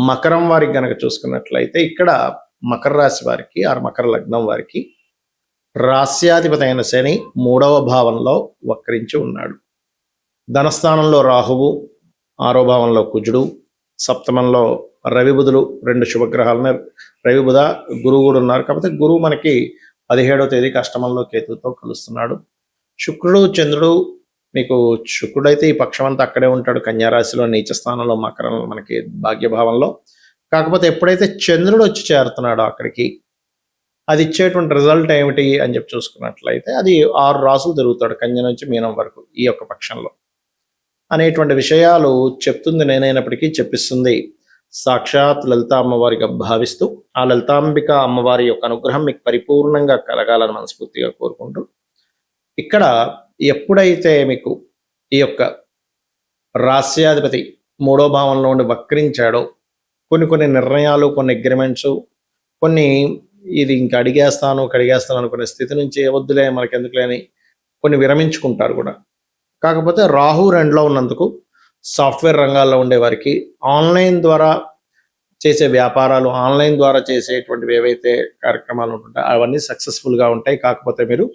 మకరం వారికి గనక చూసుకున్నట్లయితే ఇక్కడ మకర రాశి వారికి మకర లగ్నం వారికి రాస్యాధిపతి అయిన శని 3వ భావంలో వక్రించి ఉన్నాడు. ధనస్థానంలో రాహువు, 6వ భావంలో కుజుడు, సప్తమంలో రవి బుధులు 2 శుభగ్రహాలను రవి బుధ గురువు కూడా ఉన్నారు. కాకపోతే గురువు మనకి 17వ తేదీకి అష్టమంలో కేతువుతో కలుస్తున్నాడు. శుక్రుడు చంద్రుడు మీకు శుక్రుడైతే ఈ పక్షం అంతా అక్కడే ఉంటాడు, కన్యారాశిలో నీచ స్థానంలో మకరం మనకి భాగ్యభావంలో. కాకపోతే ఎప్పుడైతే చంద్రుడు వచ్చి చేరుతున్నాడో అక్కడికి అది ఇచ్చేటువంటి రిజల్ట్ ఏమిటి అని చెప్పి చూసుకున్నట్లయితే అది 6 రాసులు తిరుగుతాడు కన్య నుంచి మీనం వరకు ఈ యొక్క పక్షంలో అనేటువంటి విషయాలు చెప్తుంది. నేనైనప్పటికీ చెప్పిస్తుంది సాక్షాత్ లలితా అమ్మవారిగా భావిస్తూ ఆ లలితాంబిక అమ్మవారి యొక్క అనుగ్రహం మీకు పరిపూర్ణంగా కలగాలని మనస్ఫూర్తిగా కోరుకుంటూ, ఇక్కడ ఎప్పుడైతే మీకు ఈ యొక్క రాస్యాధిపతి 3వ భావంలో ఉండి వక్రించాడో కొన్ని నిర్ణయాలు, కొన్ని అగ్రిమెంట్స్, కొన్ని ఇది ఇంకా కడిగేస్తాను అనుకునే స్థితి నుంచి వద్దులే మనకెందుకులే అని కొన్ని విరమించుకుంటారు కూడా. కాకపోతే రాహు 2లో ఉన్నందుకు సాఫ్ట్వేర్ రంగాల్లో ఉండే వారికి ఆన్లైన్ ద్వారా చేసే వ్యాపారాలు, ఆన్లైన్ ద్వారా చేసేటువంటివి ఏవైతే కార్యక్రమాలు ఉంటుంటాయో అవన్నీ సక్సెస్ఫుల్గా ఉంటాయి. కాకపోతే మీరు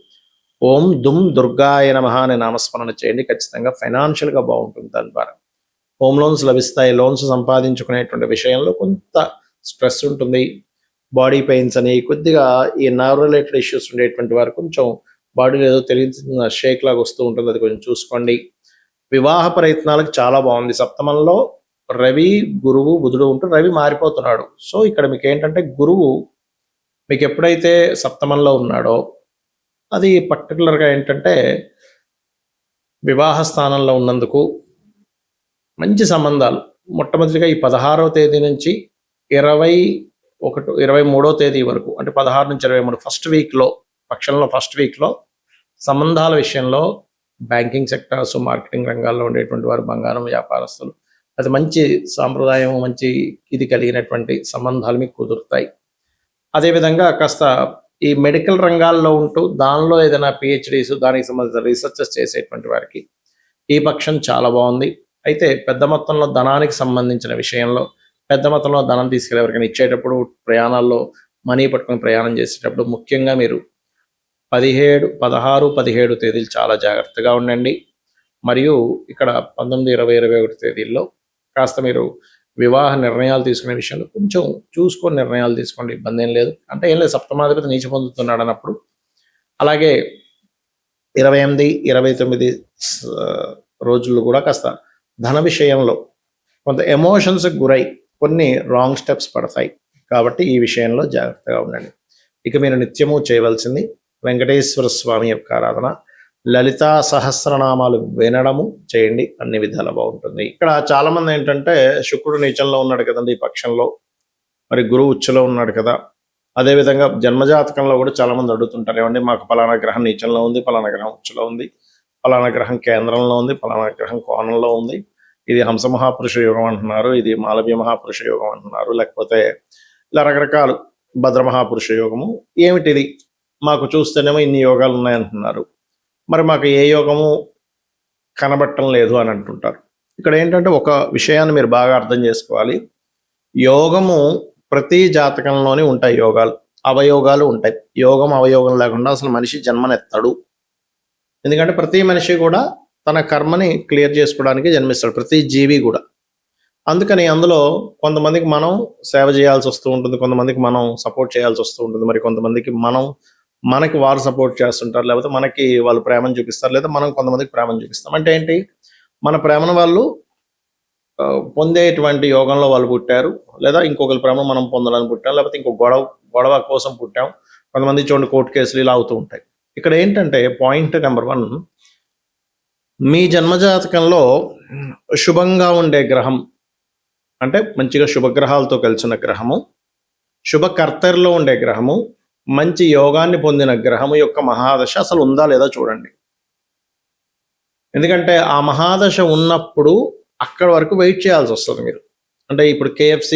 ఓం దుమ్ దుర్గాయ నమః అనే నామస్మరణ చేయండి, ఖచ్చితంగా ఫైనాన్షియల్గా బాగుంటుంది. దాని ద్వారా హోమ్ లోన్స్ లభిస్తాయి. లోన్స్ సంపాదించుకునేటువంటి విషయంలో కొంత స్ట్రెస్ ఉంటుంది. బాడీ పెయిన్స్ అని కొద్దిగా ఈ నర్వ్ రిలేటెడ్ ఇష్యూస్ ఉండేటువంటి వారు కొంచెం బాడీలో ఏదో తెలియని షేక్ లాగా వస్తూ ఉంటుంది, అది కొంచెం చూసుకోండి. వివాహ ప్రయత్నాలకు చాలా బాగుంది. సప్తమంలో రవి గురువు బుధుడు ఉంటూ రవి మారిపోతున్నాడు. సో ఇక్కడ మీకు ఏంటంటే గురువు మీకు ఎప్పుడైతే సప్తమంలో ఉన్నాడో అది పర్టికులర్గా ఏంటంటే వివాహ స్థానంలో ఉన్నందుకు మంచి సంబంధాలు మొట్టమొదటిగా ఈ 16వ తేదీ నుంచి 23వ తేదీ వరకు, అంటే 16 నుంచి 23 ఫస్ట్ వీక్లో పక్షంలో ఫస్ట్ వీక్లో సంబంధాల విషయంలో బ్యాంకింగ్ సెక్టార్స్, మార్కెటింగ్ రంగాల్లో ఉండేటువంటి వారు, బంగారం వ్యాపారస్తులు, అది మంచి సాంప్రదాయం, మంచి ఇది కలిగినటువంటి సంబంధాలు మీకు కుదురుతాయి. అదేవిధంగా కాస్త ఈ మెడికల్ రంగాల్లో ఉంటూ దానిలో ఏదైనా పిహెచ్డీస్, దానికి సంబంధించిన రీసెర్చెస్ చేసేటువంటి వారికి ఈ పక్షం చాలా బాగుంది. అయితే పెద్ద మొత్తంలో ధనానికి సంబంధించిన విషయంలో పెద్ద మొత్తంలో ధనం తీసుకెళ్ళి ఎవరికైనా ఇచ్చేటప్పుడు, ప్రయాణాల్లో మనీ పట్టుకొని ప్రయాణం చేసేటప్పుడు ముఖ్యంగా మీరు 16, 17 తేదీలు చాలా జాగ్రత్తగా ఉండండి. మరియు ఇక్కడ 19, 20, 21 తేదీల్లో కాస్త మీరు వివాహ నిర్ణయాలు తీసుకునే విషయంలో కొంచెం చూసుకొని నిర్ణయాలు తీసుకోండి, ఇబ్బంది ఏం లేదు. అంటే ఏం లేదు, సప్తమాధిపతి నీచ పొందుతున్నాడు అన్నప్పుడు. అలాగే 28, 29 రోజుల్లో కూడా కాస్త ధన విషయంలో కొంత ఎమోషన్స్కి గురై కొన్ని రాంగ్ స్టెప్స్ పడతాయి. కాబట్టి ఈ విషయంలో జాగ్రత్తగా ఉండండి. ఇక మీరు నిత్యము చేయవలసింది వెంకటేశ్వర స్వామి యొక్క ఆరాధన, లలితా సహస్రనామాలు వినడము చేయండి, అన్ని విధాలా బాగుంటుంది. ఇక్కడ చాలా మంది ఏంటంటే శుక్రుడు నీచంలో ఉన్నాడు కదండి ఈ పక్షంలో, మరి గురువు ఉచ్చులో ఉన్నాడు కదా. అదేవిధంగా జన్మజాతకంలో కూడా చాలా మంది అడుగుతుంటారు, ఏమండి మాకు పలానా గ్రహం నీచంలో ఉంది, పలానా గ్రహం ఉచ్చులో ఉంది, పలానా గ్రహం కేంద్రంలో ఉంది, పలానా గ్రహం కోణంలో ఉంది, ఇది హంస మహాపురుష యోగం అంటున్నారు, ఇది మాలవ్య మహాపురుష యోగం అంటున్నారు, లేకపోతే ఇలా రకరకాలు భద్ర మహాపురుష యోగము, ఏమిటిది మాకు చూస్తేనేమో ఇన్ని యోగాలు ఉన్నాయంటున్నారు, మరి మాకు ఏ యోగము కనబట్టం లేదు అని అంటుంటారు. ఇక్కడ ఏంటంటే ఒక విషయాన్ని మీరు బాగా అర్థం చేసుకోవాలి. యోగము ప్రతి జాతకంలోనే ఉంటాయి, యోగాలు అవయోగాలు ఉంటాయి. యోగం అవయోగం లేకుండా అసలు మనిషి జన్మనెత్తాడు. ఎందుకంటే ప్రతి మనిషి కూడా తన కర్మని క్లియర్ చేసుకోవడానికి జన్మిస్తాడు, ప్రతి జీవి కూడా. అందుకని అందులో కొంతమందికి మనం సేవ చేయాల్సి వస్తూ ఉంటుంది, కొంతమందికి మనం సపోర్ట్ చేయాల్సి వస్తూ ఉంటుంది, మరి కొంతమందికి మనకి వారు సపోర్ట్ చేస్తుంటారు, లేకపోతే మనకి వాళ్ళు ప్రేమను చూపిస్తారు, లేదా మనం కొంతమందికి ప్రేమను చూపిస్తాం. అంటే ఏంటి, మన ప్రేమను వాళ్ళు పొందేటువంటి యోగంలో వాళ్ళు పుట్టారు, లేదా ఇంకొకరి ప్రేమ మనం పొందడానికి పుట్టాం, లేకపోతే ఇంకో గొడవ కోసం పుట్టాం. కొంతమంది చూడండి కోర్టు కేసులు ఇలా అవుతూ ఉంటాయి. ఇక్కడ ఏంటంటే పాయింట్ నెంబర్ 1, మీ జన్మజాతకంలో శుభంగా ఉండే గ్రహం, అంటే మంచిగా శుభగ్రహాలతో కలిసిన గ్రహము, శుభకర్తరిలో ఉండే గ్రహము, మంచి యోగాన్ని పొందిన గ్రహము యొక్క మహాదశ అసలు ఉందా లేదా చూడండి. ఎందుకంటే ఆ మహాదశ ఉన్నప్పుడు అక్కడి వరకు వెయిట్ చేయాల్సి వస్తుంది మీరు. అంటే ఇప్పుడు KFC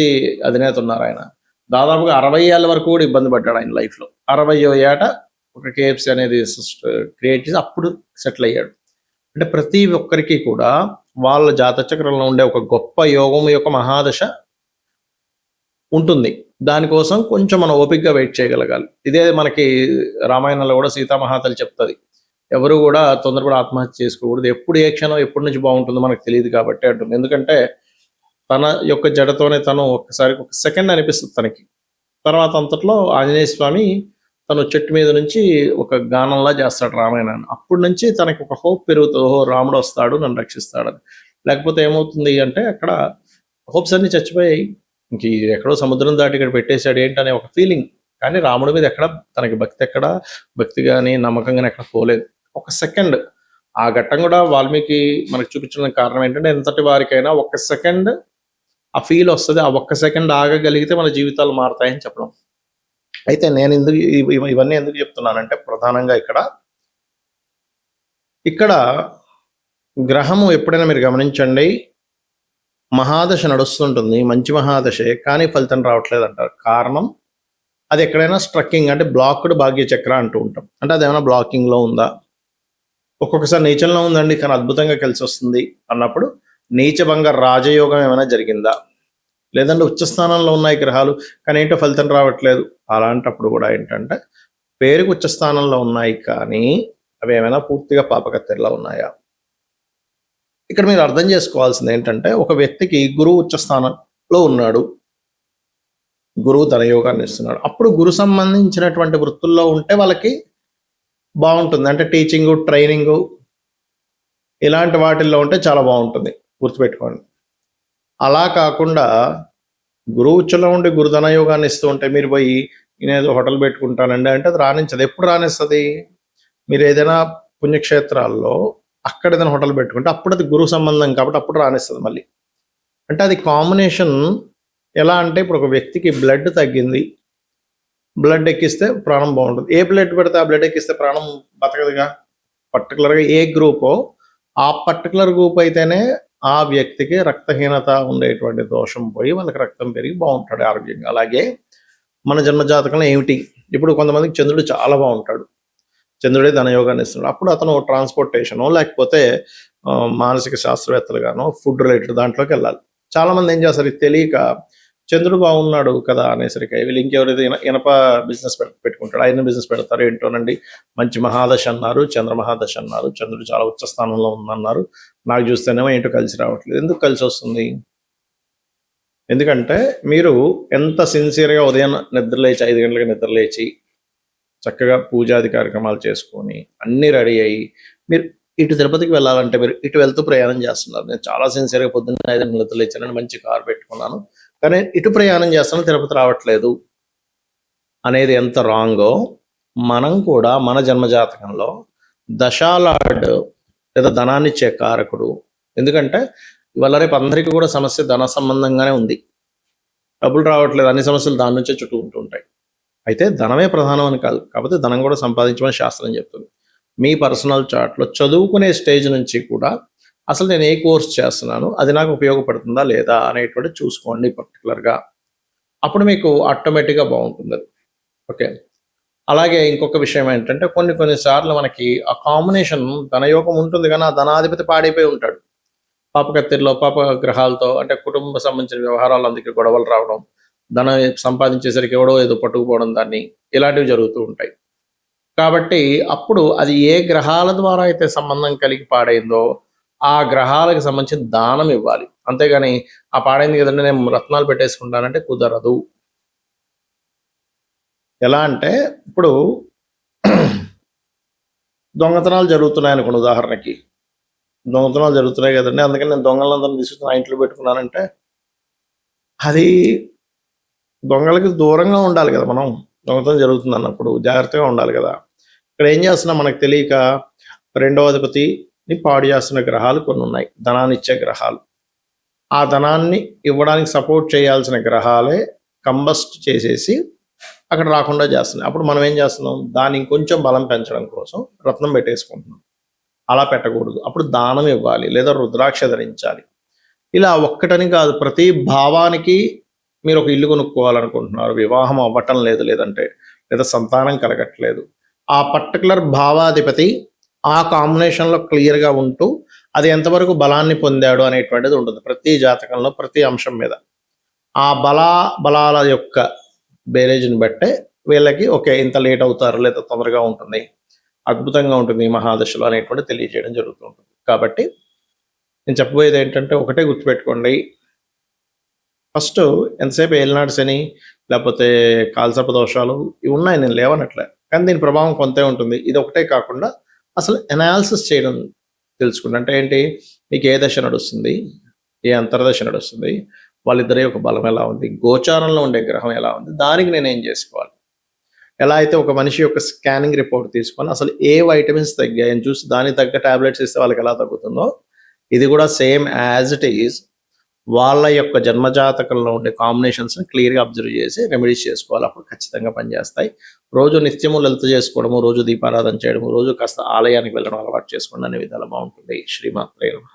అధినేత ఉన్నారు, ఆయన దాదాపుగా 60 ఏళ్ళ వరకు కూడా ఇబ్బంది పడ్డాడు ఆయన లైఫ్లో. 60వ ఏట ఒక KFC అనేది క్రియేట్ చేసి అప్పుడు సెటిల్ అయ్యాడు. అంటే ప్రతి ఒక్కరికి కూడా వాళ్ళ జాతచక్రంలో ఉండే ఒక గొప్ప యోగం యొక్క మహాదశ ఉంటుంది. దానికోసం కొంచెం మనం ఓపికగా వెయిట్ చేయగలగాలి. ఇదే మనకి రామాయణంలో కూడా సీతామహాతల్లి చెప్తది. ఎవరు కూడా తొందరపడి ఆత్మహత్య చేసుకోకూడదు. ఎప్పుడు ఏ క్షణం ఎప్పటి నుంచి బాగుంటుందో మనకు తెలియదు కాబట్టి అంటుంది. ఎందుకంటే తన యొక్క జడతోనే తను ఒక్కసారి ఒక సెకండ్ అనిపిస్తుంది తనకి. తర్వాత అంతట్లో ఆంజనేయ స్వామి తను చెట్టు మీద నుంచి ఒక గానంలా చేస్తాడు రామాయణాన్ని. అప్పటి నుంచి తనకి ఒక హోప్ పెరుగుతుంది. ఓహో, రాముడు వస్తాడు, నన్ను రక్షిస్తాడని. లేకపోతే ఏమవుతుంది అంటే అక్కడ హోప్స్ అన్ని చచ్చిపోయాయి. ఇంక ఎక్కడో సముద్రం దాటి ఇక్కడ పెట్టేశాడు ఏంటనే ఒక ఫీలింగ్. కానీ రాముడి మీద ఎక్కడ తనకి భక్తి కానీ నమ్మకం కానీ ఎక్కడ పోలేదు. ఒక సెకండ్ ఆ ఘట్టం కూడా వాల్మీకి మనకు చూపించడానికి కారణం ఏంటంటే ఎంతటి వారికైనా ఒక సెకండ్ ఆ ఫీల్ వస్తుంది. ఆ ఒక్క సెకండ్ ఆగగలిగితే మన జీవితాలు మారుతాయని చెప్పడం. అయితే నేను ఎందుకు ఇవన్నీ ఎందుకు చెప్తున్నానంటే ప్రధానంగా ఇక్కడ గ్రహము ఎప్పుడైనా మీరు గమనించండి, మహాదశ నడుస్తుంటుంది, మంచి మహాదశే, కానీ ఫలితం రావట్లేదు అంటారు. కారణం అది ఎక్కడైనా స్ట్రక్కింగ్ అంటే బ్లాక్డ్ భాగ్య చక్ర అంటూ ఉంటాం. అంటే అదేమైనా బ్లాకింగ్లో ఉందా, ఒక్కొక్కసారి నీచంలో ఉందండి కానీ అద్భుతంగా కలిసి వస్తుంది అన్నప్పుడు నీచభంగ రాజయోగం ఏమైనా జరిగిందా, లేదంటే ఉచ్చస్థానంలో ఉన్నాయి గ్రహాలు కానీ ఏంటో ఫలితం రావట్లేదు, అలాంటప్పుడు కూడా ఏంటంటే పేరుకు ఉచ్చస్థానంలో ఉన్నాయి కానీ అవి ఏమైనా పూర్తిగా పాపకత్తెరలా ఉన్నాయా. ఇక్కడ మీరు అర్థం చేసుకోవాల్సింది ఏంటంటే ఒక వ్యక్తికి గురువు ఉచ్చస్థానంలో ఉన్నాడు, గురువు తన యోగాన్ని ఇస్తున్నాడు. అప్పుడు గురు సంబంధించినటువంటి వృత్తుల్లో ఉంటే వాళ్ళకి బాగుంటుంది. అంటే టీచింగు, ట్రైనింగు ఇలాంటి వాటిల్లో ఉంటే చాలా బాగుంటుంది, గుర్తుపెట్టుకోండి. అలా కాకుండా గురువు ఉచ్చలో ఉండి గురుధన యోగాన్ని ఇస్తూ ఉంటే మీరు పోయి నేనేదో హోటల్ పెట్టుకుంటానండి అంటే అది రాణించదు. ఎప్పుడు రాణిస్తుంది? మీరు ఏదైనా పుణ్యక్షేత్రాల్లో అక్కడ ఏదైనా హోటల్ పెట్టుకుంటే అప్పుడు అది గురువు సంబంధం కాబట్టి అప్పుడు రాణిస్తుంది మళ్ళీ. అంటే అది కాంబినేషన్ ఎలా అంటే ఇప్పుడు ఒక వ్యక్తికి బ్లడ్ తగ్గింది, బ్లడ్ ఎక్కిస్తే ప్రాణం బాగుంటుంది. ఏ బ్లడ్ పెడితే ఆ బ్లడ్ ఎక్కిస్తే ప్రాణం బతకదుగా. పర్టికులర్గా ఏ గ్రూపో ఆ పర్టికులర్ గ్రూప్ అయితేనే ఆ వ్యక్తికి రక్తహీనత ఉండేటువంటి దోషం పోయి వాళ్ళకి రక్తం పెరిగి బాగుంటాడు ఆరోగ్యంగా. అలాగే మన జన్మజాతకంలో ఏమిటి, ఇప్పుడు కొంతమందికి చంద్రుడు చాలా బాగుంటాడు, చంద్రుడే ధనయోగాన్ని ఇస్తున్నాడు. అప్పుడు అతను ట్రాన్స్పోర్టేషనో లేకపోతే మానసిక శాస్త్రవేత్తలుగానో ఫుడ్ రిలేటెడ్ దాంట్లోకి వెళ్ళాలి. చాలామంది ఏం చేస్తారు, ఇది తెలియక చంద్రుడు బాగున్నాడు కదా అనేసరికి వీళ్ళు ఇంకెవరైతే ఇనప బిజినెస్ పెట్టుకుంటాడు, ఆయన బిజినెస్ పెడతారు ఏంటోనండి. మంచి మహాదశ అన్నారు, చంద్ర మహాదశ అన్నారు, చంద్రుడు చాలా ఉచ్చ స్థానంలో ఉందన్నారు. నాకు చూస్తేనేమో ఏంటో కలిసి రావట్లేదు. ఎందుకు కలిసి వస్తుంది? ఎందుకంటే మీరు ఎంత సిన్సియర్గా ఉదయం నిద్రలేచి 5 గంటలకు నిద్రలేచి చక్కగా పూజాది కార్యక్రమాలు చేసుకొని అన్నీ రెడీ అయ్యి మీరు ఇటు తిరుపతికి వెళ్ళాలంటే మీరు ఇటు వెళ్తూ ప్రయాణం చేస్తున్నారు. నేను చాలా సిన్సియర్గా పొద్దున్న 5 గంటలకు నిద్రలేచానని మంచి కారు పెట్టుకున్నాను కానీ ఇటు ప్రయాణం చేస్తాను, తిరుపతి రావట్లేదు అనేది ఎంత రాంగో మనం కూడా మన జన్మజాతకంలో దశాలార్డ్ లేదా ధనాన్ని ఇచ్చే కారకుడు. ఎందుకంటే ఇవాళ రేపు అందరికీ కూడా సమస్య ధన సంబంధంగానే ఉంది, డబ్బులు రావట్లేదు, అన్ని సమస్యలు దాని నుంచే చుట్టూ ఉంటుంటాయి. అయితే ధనమే ప్రధానం అని కాదు, కాకపోతే ధనం కూడా సంపాదించమని శాస్త్రం చెప్తుంది. మీ పర్సనల్ చార్ట్లో చదువుకునే స్టేజ్ నుంచి కూడా అసలు నేను ఏ కోర్స్ చేస్తున్నాను, అది నాకు ఉపయోగపడుతుందా లేదా అనేటువంటి చూసుకోండి పర్టికులర్గా. అప్పుడు మీకు ఆటోమేటిక్గా బాగుంటుంది అది. ఓకే. అలాగే ఇంకొక విషయం ఏంటంటే కొన్నిసార్లు మనకి ఆ కాంబినేషన్ ధనయోగం ఉంటుంది కానీ ఆ ధనాధిపతి పాడైపోయి ఉంటాడు. పాపకత్తెరలో పాప గ్రహాలతో అంటే కుటుంబ సంబంధించిన వ్యవహారాలు అందుకే గొడవలు రావడం, ధనం సంపాదించేసరికి ఎవడో ఏదో పట్టుకుపోవడం, దాన్ని ఇలాంటివి జరుగుతూ ఉంటాయి. కాబట్టి అప్పుడు అది ఏ గ్రహాల ద్వారా అయితే సంబంధం కలిగి పాడైందో ఆ గ్రహాలకు సంబంధించిన దానం ఇవ్వాలి. అంతేగాని ఆ పాడైంది కదండి నేను రత్నాలు పెట్టేసుకుంటానంటే కుదరదు. ఎలా అంటే ఇప్పుడు దొంగతనాలు జరుగుతున్నాయి అనుకోండి, ఉదాహరణకి దొంగతనాలు జరుగుతున్నాయి కదండి అందుకని నేను దొంగలందరినీ తీసుకుని ఆ ఇంట్లో పెట్టుకున్నానంటే అది దొంగలకి దూరంగా ఉండాలి కదా. మనం దొంగతనం జరుగుతుంది అన్నప్పుడు జాగ్రత్తగా ఉండాలి కదా. ఇక్కడ ఏం చేస్తున్నాం మనకు తెలియక రెండవ అధిపతిని పాడు చేస్తున్న గ్రహాలు కొన్ని ఉన్నాయి, ధనాన్ని ఇచ్చే గ్రహాలు. ఆ ధనాన్ని ఇవ్వడానికి సపోర్ట్ చేయాల్సిన గ్రహాలే కంబస్ట్ చేసేసి అక్కడ రాకుండా చేస్తున్నాయి. అప్పుడు మనం ఏం చేస్తున్నాం, దాన్ని ఇంకొంచెం బలం పెంచడం కోసం రత్నం పెట్టేసుకుంటున్నాం. అలా పెట్టకూడదు. అప్పుడు దానం ఇవ్వాలి లేదా రుద్రాక్ష ధరించాలి. ఇలా ఒక్కటని కాదు, ప్రతి భావానికి మీరు ఒక ఇల్లు కొనుక్కోవాలనుకుంటున్నారు, వివాహం అవ్వటం లేదు, లేదా సంతానం కలగట్లేదు, ఆ పర్టికులర్ భావాధిపతి ఆ కాంబినేషన్లో క్లియర్గా ఉంటూ అది ఎంతవరకు బలాన్ని పొందాడు అనేటువంటిది ఉంటుంది ప్రతి జాతకంలో ప్రతి అంశం మీద. ఆ బలాల యొక్క బేరేజ్ని బట్టే వీళ్ళకి ఓకే ఇంత లేట్ అవుతారు లేదా తొందరగా ఉంటుంది, అద్భుతంగా ఉంటుంది ఈ మహాదశలో అనేటువంటి తెలియజేయడం జరుగుతూ ఉంటుంది. కాబట్టి నేను చెప్పబోయేది ఏంటంటే ఒకటే గుర్తుపెట్టుకోండి, ఫస్ట్ ఎంతసేపు ఏలినాడు శని లేకపోతే కాలసర్ప దోషాలు ఇవి ఉన్నాయి, నేను లేవనట్లే, కానీ దీని ప్రభావం కొంతే ఉంటుంది. ఇది ఒకటే కాకుండా అసలు ఎనాలిసిస్ చేయడం తెలుసుకోండి. అంటే ఏంటి, మీకు ఏ దశ నడుస్తుంది, ఏ అంతర్దశ నడుస్తుంది, వాళ్ళిద్దరి యొక్క బలం ఎలా ఉంది, గోచారంలో ఉండే గ్రహం ఎలా ఉంది, దానికి నేను ఏం చేసుకోవాలి. ఎలా అయితే ఒక మనిషి యొక్క స్కానింగ్ రిపోర్ట్ తీసుకొని అసలు ఏ వైటమిన్స్ తగ్గాయని చూసి దానికి తగ్గ టాబ్లెట్స్ ఇస్తే వాళ్ళకి ఎలా తగ్గుతుందో, ఇది కూడా సేమ్ యాజ్ ఇట్ ఈజ్ వాళ్ళ యొక్క జన్మజాతకంలో ఉండే కాంబినేషన్స్ని క్లియర్గా అబ్జర్వ్ చేసి రెమెడీస్ చేసుకోవాలి. అప్పుడు ఖచ్చితంగా పనిచేస్తాయి. రోజు నిత్యము లలిత చేసుకోవడము, రోజు దీపారాధన చేయడము, రోజు కాస్త ఆలయానికి వెళ్ళడం అలవాటు చేసుకోండి, అనే విధాలు బాగుంటుంది. శ్రీమాత్రే నమః.